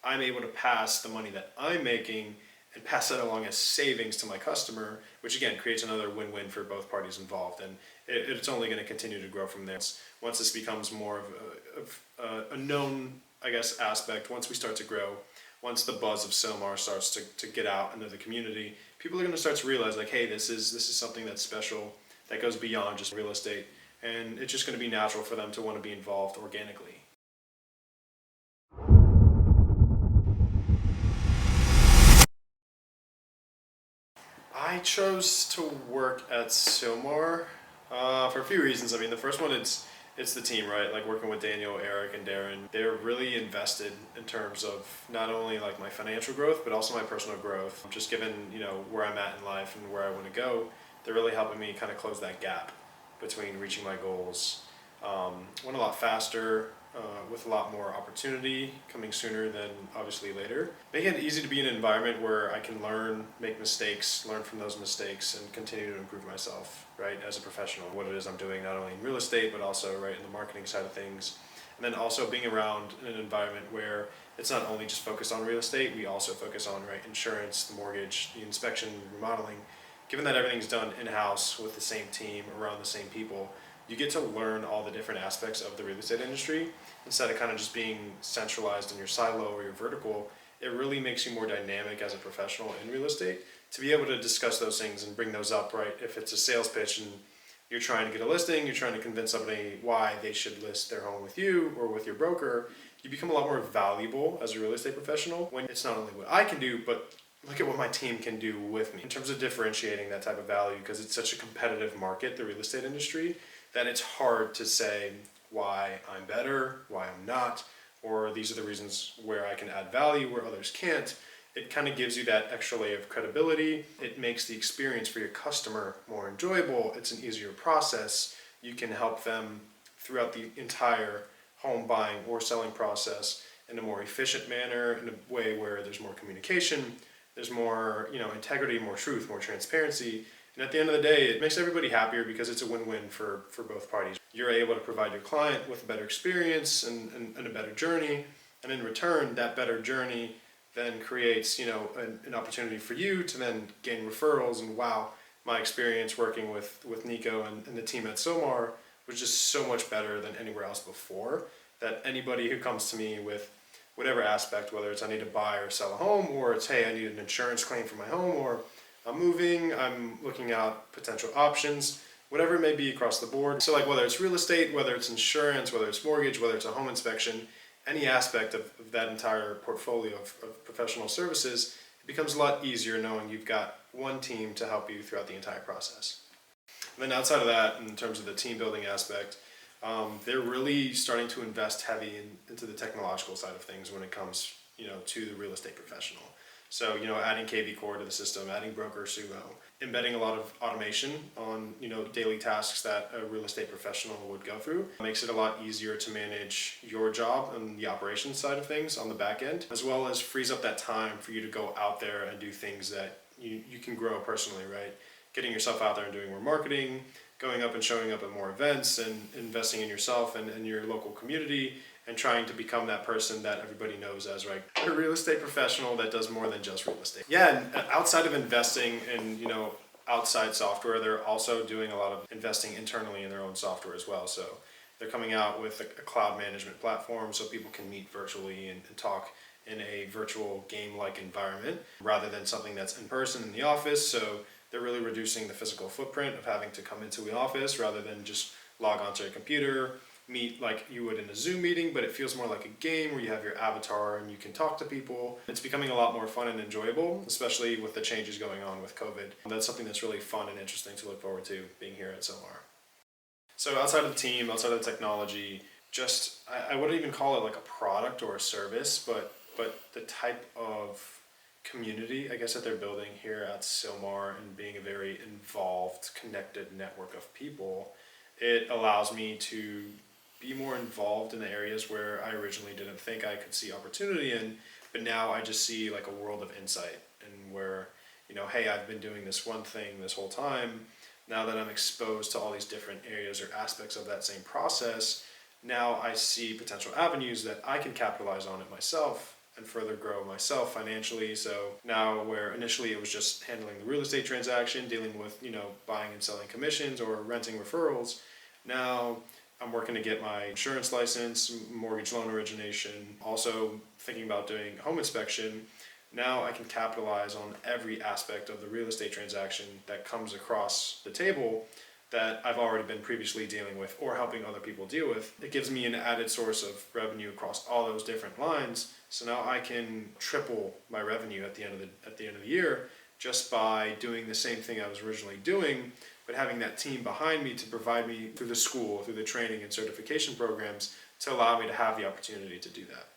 I'm able to pass the money that I'm making and pass that along as savings to my customer, which again creates another win-win for both parties involved. And it's only going to continue to grow from there. Once this becomes more of a known, I guess, aspect, once we start to grow, once the buzz of Silmar starts to get out into the community, people are going to start to realize like, hey, this is something that's special, that goes beyond just real estate, and it's just going to be natural for them to want to be involved organically. I chose to work at Silmar for a few reasons. I mean, the first one, it's the team, right? Like working with Daniel, Eric, and Darren. They're really invested in terms of not only like my financial growth, but also my personal growth. Just given, where I'm at in life and where I want to go, they're really helping me kind of close that gap between reaching my goals. Went a lot faster, with a lot more opportunity coming sooner than obviously later. Making it easy to be in an environment where I can learn, make mistakes, learn from those mistakes, and continue to improve myself, right, as a professional. What it is I'm doing, not only in real estate, but also right in the marketing side of things. And then also being around an environment where it's not only just focused on real estate, we also focus on insurance, the mortgage, the inspection, remodeling. Given that everything's done in-house with the same team, around the same people, you get to learn all the different aspects of the real estate industry instead of kind of just being centralized in your silo or your vertical. It really makes you more dynamic as a professional in real estate to be able to discuss those things and bring those up, right? If it's a sales pitch and you're trying to get a listing, you're trying to convince somebody why they should list their home with you or with your broker, you become a lot more valuable as a real estate professional when it's not only what I can do, but look at what my team can do with me in terms of differentiating that type of value, because it's such a competitive market, the real estate industry, that it's hard to say why I'm better, why I'm not, or these are the reasons where I can add value where others can't. It kind of gives you that extra layer of credibility. It makes the experience for your customer more enjoyable. It's an easier process. You can help them throughout the entire home buying or selling process in a more efficient manner, in a way where there's more communication, there's more integrity, more truth, more transparency. And at the end of the day, it makes everybody happier because it's a win-win for both parties. You're able to provide your client with a better experience and a better journey. And in return, that better journey then creates an opportunity for you to then gain referrals. And wow, my experience working with Nico and the team at Somar was just so much better than anywhere else before, that anybody who comes to me with whatever aspect, whether it's I need to buy or sell a home, or it's, hey, I need an insurance claim for my home, or I'm moving, I'm looking out potential options, whatever it may be across the board. So like whether it's real estate, whether it's insurance, whether it's mortgage, whether it's a home inspection, any aspect of that entire portfolio of professional services, it becomes a lot easier knowing you've got one team to help you throughout the entire process. And then outside of that, in terms of the team building aspect, they're really starting to invest heavy into the technological side of things when it comes, to the real estate professional. So, adding KV Core to the system, adding Broker Sumo, embedding a lot of automation on, daily tasks that a real estate professional would go through. It makes it a lot easier to manage your job and the operations side of things on the back end, as well as frees up that time for you to go out there and do things that you can grow personally, right? Getting yourself out there and doing more marketing, going up and showing up at more events, and investing in yourself and your local community, and trying to become that person that everybody knows as, right, a real estate professional that does more than just real estate. Yeah, and outside of investing in, outside software, they're also doing a lot of investing internally in their own software as well. So they're coming out with a cloud management platform so people can meet virtually and talk in a virtual game-like environment rather than something that's in person in the office. So they're really reducing the physical footprint of having to come into the office rather than just log onto a computer, meet like you would in a Zoom meeting, but it feels more like a game where you have your avatar and you can talk to people. It's becoming a lot more fun and enjoyable, especially with the changes going on with COVID. That's something that's really fun and interesting to look forward to being here at Silmar. So outside of the team, outside of the technology, I wouldn't even call it like a product or a service, but the type of community, I guess, that they're building here at Silmar, and being a very involved, connected network of people, it allows me to be more involved in the areas where I originally didn't think I could see opportunity in, but now I just see like a world of insight, and where, hey, I've been doing this one thing this whole time. Now that I'm exposed to all these different areas or aspects of that same process, now I see potential avenues that I can capitalize on it myself and further grow myself financially. So now, where initially it was just handling the real estate transaction, dealing with, buying and selling commissions or renting referrals, now I'm working to get my insurance license, mortgage loan origination, also thinking about doing home inspection. Now I can capitalize on every aspect of the real estate transaction that comes across the table that I've already been previously dealing with or helping other people deal with. It gives me an added source of revenue across all those different lines. So now I can triple my revenue at the end of the year just by doing the same thing I was originally doing, but having that team behind me to provide me through the school, through the training and certification programs to allow me to have the opportunity to do that.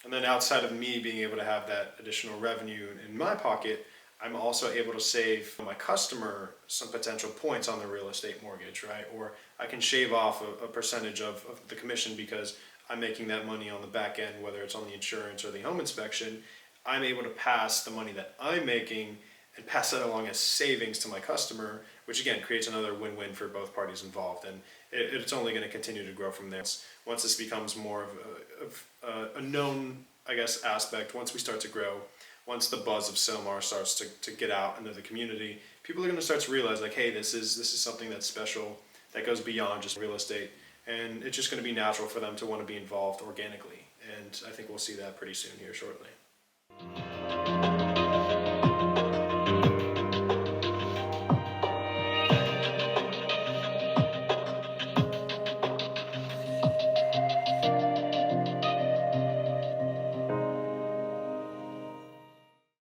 And then outside of me being able to have that additional revenue in my pocket, I'm also able to save my customer some potential points on the real estate mortgage, right? Or I can shave off a percentage of the commission because I'm making that money on the back end, whether it's on the insurance or the home inspection. I'm able to pass the money that I'm making and pass that along as savings to my customer, which again creates another win-win for both parties involved. And it's only going to continue to grow from there. Once this becomes more of a known, I guess, aspect, once we start to grow, once the buzz of Silmar starts to get out into the community, people are going to start to realize, like, hey, this is something that's special, that goes beyond just real estate, and it's just going to be natural for them to want to be involved organically. And I think we'll see that pretty soon here shortly.